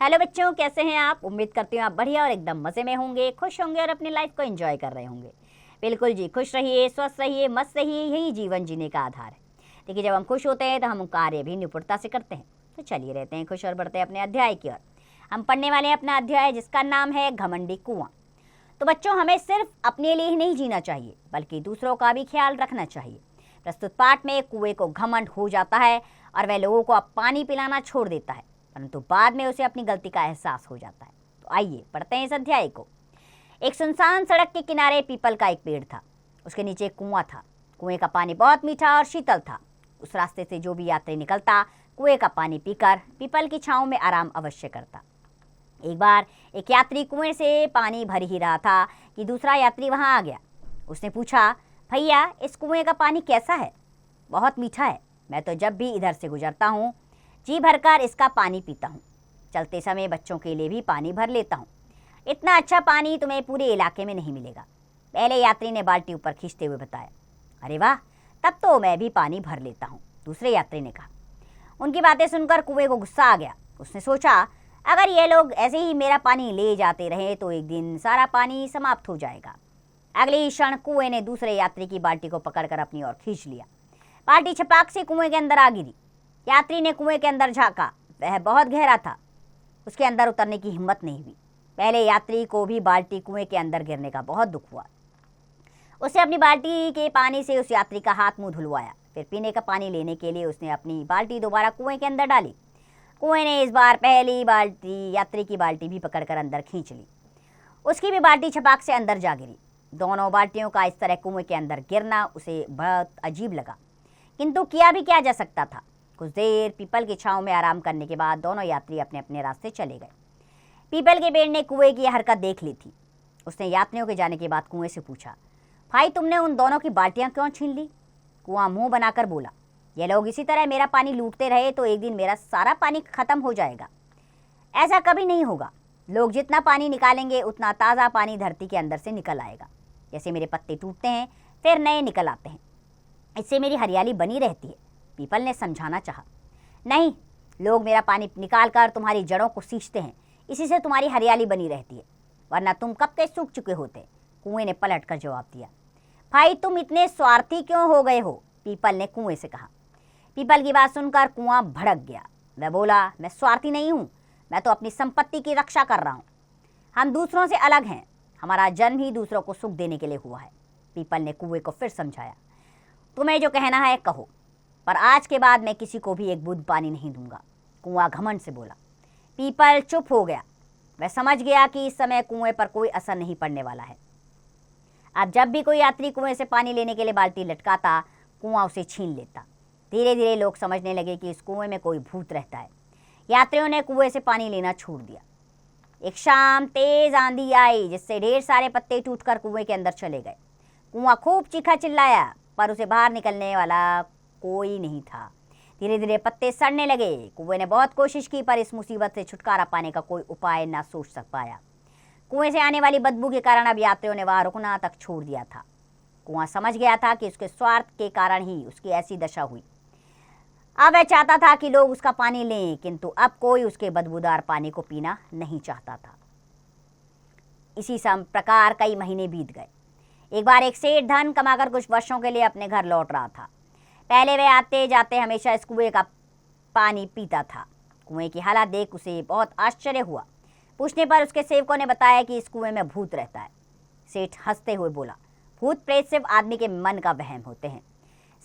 Hello बच्चों, कैसे हैं आप? उम्मीद करती हूँ आप बढ़िया और एकदम मज़े में होंगे, खुश होंगे और अपनी लाइफ को एंजॉय कर रहे होंगे। बिल्कुल जी, खुश रहिए, स्वस्थ रहिए, मस्त रहिए, यही जीवन जीने का आधार है। देखिए, जब हम खुश होते हैं तो हम कार्य भी निपुणता से करते हैं। तो चलिए रहते हैं खुश और बढ़ते हैं अपने अध्याय की ओर। हम पढ़ने वाले हैं अपना अध्याय जिसका नाम है घमंडी कुआं। तो बच्चों, हमें सिर्फ अपने लिए ही नहीं जीना चाहिए बल्कि दूसरों का भी ख्याल रखना चाहिए। प्रस्तुत पाठ में कुएं को घमंड हो जाता है और वह लोगों को अब पानी पिलाना छोड़ देता है, परंतु बाद में उसे अपनी गलती का एहसास हो जाता है। तो आइए पढ़ते हैं इस अध्याय को। एक सुनसान सड़क के किनारे पीपल का एक पेड़ था। उसके नीचे एक कुआं था। कुएं का पानी बहुत मीठा और शीतल था। उस रास्ते से जो भी यात्री निकलता, कुएं का पानी पीकर पीपल की छांव में आराम अवश्य करता। एक बार एक यात्री कुएं से पानी भर ही रहा था कि दूसरा यात्री वहां आ गया। उसने पूछा, भैया, इस कुएं का पानी कैसा है? बहुत मीठा है। मैं तो जब भी इधर से गुजरता हूँ जी भरकर इसका पानी पीता हूँ। चलते समय बच्चों के लिए भी पानी भर लेता हूँ। इतना अच्छा पानी तुम्हें पूरे इलाके में नहीं मिलेगा, पहले यात्री ने बाल्टी ऊपर खींचते हुए बताया। अरे वाह, तब तो मैं भी पानी भर लेता हूँ, दूसरे यात्री ने कहा। उनकी बातें सुनकर कुएं को गुस्सा आ गया। उसने सोचा, अगर ये लोग ऐसे ही मेरा पानी ले जाते रहे तो एक दिन सारा पानी समाप्त हो जाएगा। अगले ही क्षण कुएं ने दूसरे यात्री की बाल्टी को पकड़कर अपनी ओर खींच लिया। बाल्टी छपाक से कुएं के अंदर आ गिरी। यात्री ने कुएं के अंदर झांका, वह बहुत गहरा था। उसके अंदर उतरने की हिम्मत नहीं हुई। पहले यात्री को भी बाल्टी कुएं के अंदर गिरने का बहुत दुख हुआ। उसने अपनी बाल्टी के पानी से उस यात्री का हाथ मुंह धुलवाया। फिर पीने का पानी लेने के लिए उसने अपनी बाल्टी दोबारा कुएं के अंदर डाली। कुएं ने इस बार पहली बाल्टी यात्री की बाल्टी भी पकड़कर अंदर खींच ली। उसकी भी बाल्टी छपाक से अंदर जा गिरी। दोनों बाल्टियों का इस तरह कुएं के अंदर गिरना उसे बहुत अजीब लगा, किंतु किया भी क्या जा सकता था। कुछ देर पीपल की छांव में आराम करने के बाद दोनों यात्री अपने अपने रास्ते चले गए। पीपल के पेड़ ने कुएं की हरकत देख ली थी। उसने यात्रियों के जाने के बाद कुएं से पूछा, भाई, तुमने उन दोनों की बाल्टियां क्यों छीन ली? कुआं मुंह बनाकर बोला, ये लोग इसी तरह मेरा पानी लूटते रहे तो एक दिन मेरा सारा पानी खत्म हो जाएगा। ऐसा कभी नहीं होगा। लोग जितना पानी निकालेंगे उतना ताज़ा पानी धरती के अंदर से निकल आएगा। जैसे मेरे पत्ते टूटते हैं फिर नए निकल आते हैं, इससे मेरी हरियाली बनी रहती है। पीपल ने समझाना चाहा। नहीं, लोग मेरा पानी निकाल कर तुम्हारी जड़ों को सींचते हैं, इसी से तुम्हारी हरियाली बनी रहती है, वरना तुम कब के सूख चुके होते। कुएं ने पलट कर जवाब दिया। भाई, तुम इतने स्वार्थी क्यों हो गए हो? पीपल ने कुएं से कहा। पीपल की बात सुनकर कुआं भड़क गया। वह बोला, मैं स्वार्थी नहीं हूँ, मैं तो अपनी संपत्ति की रक्षा कर रहा हूँ। हम दूसरों से अलग हैं, हमारा जन्म ही दूसरों को सुख देने के लिए हुआ है। पीपल ने कुएं को फिर समझाया। तुम्हें जो कहना है कहो, पर आज के बाद मैं किसी को भी एक बूंद पानी नहीं दूंगा, कुआं घमंड से बोला। पीपल चुप हो गया। वह समझ गया कि इस समय कुएं पर कोई असर नहीं पड़ने वाला है। अब जब भी कोई यात्री कुएं से पानी लेने के लिए बाल्टी लटकाता, कुआं उसे छीन लेता। धीरे धीरे लोग समझने लगे कि इस कुएं में कोई भूत रहता है। यात्रियों ने कुएं से पानी लेना छोड़ दिया। एक शाम तेज आंधी आई जिससे ढेर सारे पत्ते टूटकर कुएं के अंदर चले गए। कुआं खूब चीखा चिल्लाया, पर उसे बाहर निकलने वाला कोई नहीं था। धीरे धीरे पत्ते सड़ने लगे। कुएं ने बहुत कोशिश की, पर इस मुसीबत से छुटकारा पाने का कोई उपाय ना सोच सक पाया। कुएं से आने वाली बदबू के कारण अब यात्रियों ने वहां रुकना तक छोड़ दिया था। कुआं समझ गया था कि उसके स्वार्थ के कारण ही उसकी ऐसी दशा हुई। अब वह चाहता था कि लोग उसका पानी लें, किंतु अब कोई उसके बदबूदार पानी को पीना नहीं चाहता था। इसी प्रकार कई महीने बीत गए। एक बार एक सेठ धन कमाकर कुछ वर्षों के लिए अपने घर लौट रहा था। पहले वह आते जाते हमेशा इस कुएं का पानी पीता था। कुएं की हालत देख उसे बहुत आश्चर्य हुआ। पूछने पर उसके सेवकों ने बताया कि इस कुएं में भूत रहता है। सेठ हंसते हुए बोला, भूत प्रेत सिर्फ आदमी के मन का वहम होते हैं।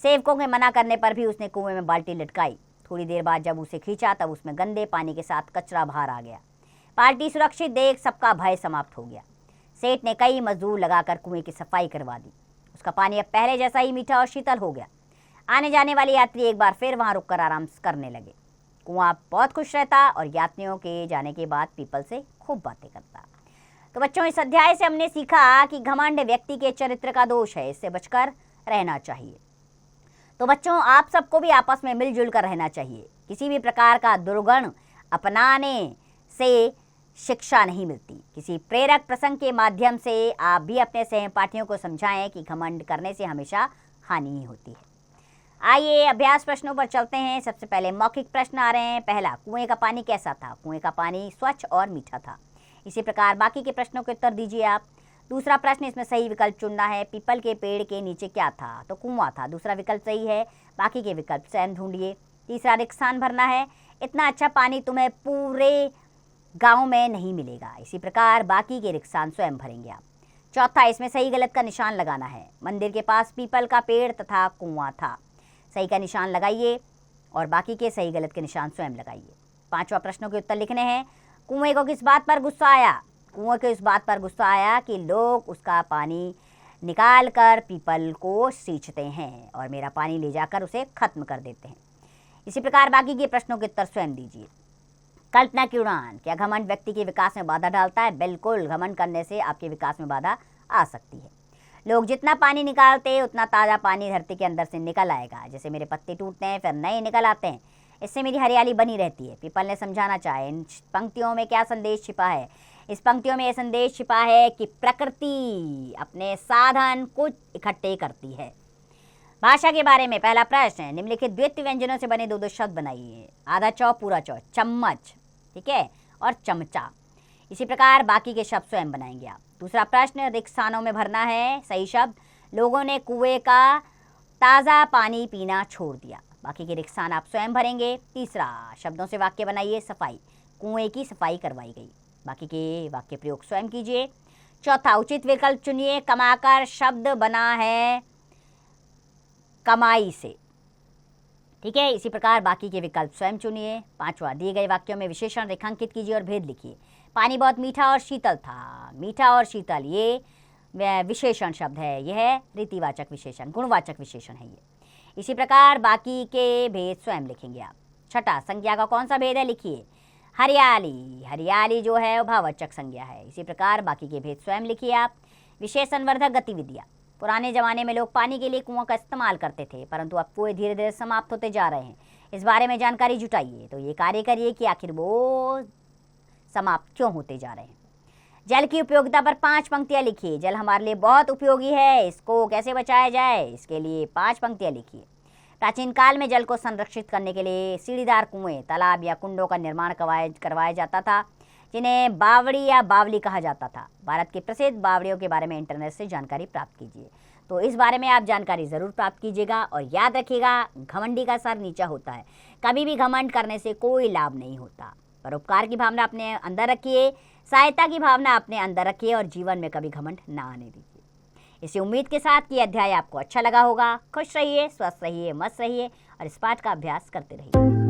सेवकों के मना करने पर भी उसने कुएं में बाल्टी लटकाई। थोड़ी देर बाद जब उसे खींचा तब उसमें गंदे पानी के साथ कचरा बाहर आ गया। बाल्टी सुरक्षित देख सबका भय समाप्त हो गया। सेठ ने कई मजदूर लगाकर कुएं की सफाई करवा दी। उसका पानी अब पहले जैसा ही मीठा और शीतल हो गया। आने जाने वाले यात्री एक बार फिर वहां रुककर आराम करने लगे। कुआं बहुत खुश रहता और यात्रियों के जाने के बाद पीपल से खूब बातें करता। तो बच्चों, इस अध्याय से हमने सीखा कि घमंड व्यक्ति के चरित्र का दोष है, इससे बचकर रहना चाहिए। तो बच्चों, आप सबको भी आपस में मिलजुल कर रहना चाहिए। किसी भी प्रकार का दुर्गुण अपनाने से शिक्षा नहीं मिलती। किसी प्रेरक प्रसंग के माध्यम से आप भी अपने सहपाठियों को समझाएं कि घमंड करने से हमेशा हानि ही होती है। आइए अभ्यास प्रश्नों पर चलते हैं। सबसे पहले मौखिक प्रश्न आ रहे हैं। पहला, कुएं का पानी कैसा था? कुएं का पानी स्वच्छ और मीठा था। इसी प्रकार बाकी के प्रश्नों के उत्तर दीजिए आप। दूसरा प्रश्न, इसमें सही विकल्प चुनना है। पीपल के पेड़ के नीचे क्या था? तो कुआं था। दूसरा विकल्प सही है। बाकी के विकल्प स्वयं ढूंढिए। तीसरा, रिक्सान भरना है। इतना अच्छा पानी तुम्हें पूरे गांव में नहीं मिलेगा। इसी प्रकार बाकी के रिक्सान स्वयं भरेंगे आप। चौथा, इसमें सही गलत का निशान लगाना है। मंदिर के पास पीपल का पेड़ तथा कुआं था। सही का निशान लगाइए और बाकी के सही गलत के निशान स्वयं लगाइए। पांचवा प्रश्नों के उत्तर लिखने हैं। कुएं को किस बात पर गुस्सा आया? कुएं को इस बात पर गुस्सा आया कि लोग उसका पानी निकाल कर पीपल को सींचते हैं और मेरा पानी ले जाकर उसे खत्म कर देते हैं। इसी प्रकार बाकी के प्रश्नों के उत्तर स्वयं दीजिए। कल्पना की उड़ान, क्या घमंड व्यक्ति के विकास में बाधा डालता है? बिल्कुल, घमंड करने से आपके विकास में बाधा आ सकती है। लोग जितना पानी निकालते उतना ताज़ा पानी धरती के अंदर से निकल आएगा। जैसे मेरे पत्ते टूटते हैं फिर नए निकल आते हैं, इससे मेरी हरियाली बनी रहती है। पीपल ने समझाना चाहे। इन पंक्तियों में क्या संदेश छिपा है? इस पंक्तियों में यह संदेश छिपा है कि प्रकृति अपने साधन कुछ इकट्ठे करती है। भाषा के बारे में पहला प्रश्न है, निम्नलिखित द्वित्व व्यंजनों से बने दो दो शब्द बनाइए। आधा चौ पूरा चौ, चम्मच, ठीक है, और चमचा। इसी प्रकार बाकी के शब्द स्वयं बनाएंगे आप। दूसरा प्रश्न, रिक्सानों में भरना है। सही शब्द, लोगों ने कुएं का ताज़ा पानी पीना छोड़ दिया। बाकी के रिक्सान आप स्वयं भरेंगे। तीसरा, शब्दों से वाक्य बनाइए। सफाई, कुएं की सफाई करवाई गई। बाकी के वाक्य प्रयोग स्वयं कीजिए। चौथा, उचित विकल्प चुनिए। कमाकर शब्द बना है कमाई से, ठीक है। इसी प्रकार बाकी के विकल्प स्वयं चुनिए। पांचवा, दिए गए वाक्यों में विशेषण रेखांकित कीजिए और भेद लिखिए। पानी बहुत मीठा और शीतल था। मीठा और शीतल ये विशेषण शब्द है, यह रीतिवाचक विशेषण, गुणवाचक विशेषण है ये। इसी प्रकार बाकी के भेद स्वयं लिखेंगे आप। छठा, संज्ञा का कौन सा भेद है? लिखिए। हरियाली, हरियाली जो है वो भाववाचक संज्ञा है। इसी प्रकार बाकी के भेद स्वयं लिखिए आप। विशेषणवर्धक गतिविधियाँ, पुराने ज़माने में लोग पानी के लिए कुआं का इस्तेमाल करते थे, परंतु अब कुएं धीरे धीरे समाप्त होते जा रहे हैं। इस बारे में जानकारी जुटाइए। तो ये कार्य करिए कि आखिर वो समाप्त क्यों होते जा रहे हैं। जल की उपयोगिता पर 5 पंक्तियाँ लिखिए। जल हमारे लिए बहुत उपयोगी है, इसको कैसे बचाया जाए, इसके लिए 5 पंक्तियाँ लिखिए। प्राचीन काल में जल को संरक्षित करने के लिए सीढ़ीदार कुएं, तालाब या कुंडों का निर्माण करवाया जाता था, जिन्हें बावड़ी या बावली कहा जाता था। भारत के प्रसिद्ध बावड़ियों के बारे में इंटरनेट से जानकारी प्राप्त कीजिए। तो इस बारे में आप जानकारी ज़रूर प्राप्त कीजिएगा और याद रखिएगा, घमंडी का सर नीचा होता है। कभी भी घमंड करने से कोई लाभ नहीं होता। परोपकार की भावना अपने अंदर रखिए, सहायता की भावना अपने अंदर रखिए और जीवन में कभी घमंड ना आने दीजिए। इसी उम्मीद के साथ कि अध्याय आपको अच्छा लगा होगा। खुश रहिए, स्वस्थ रहिए, मस्त रहिए और इस पाठ का अभ्यास करते रहिए।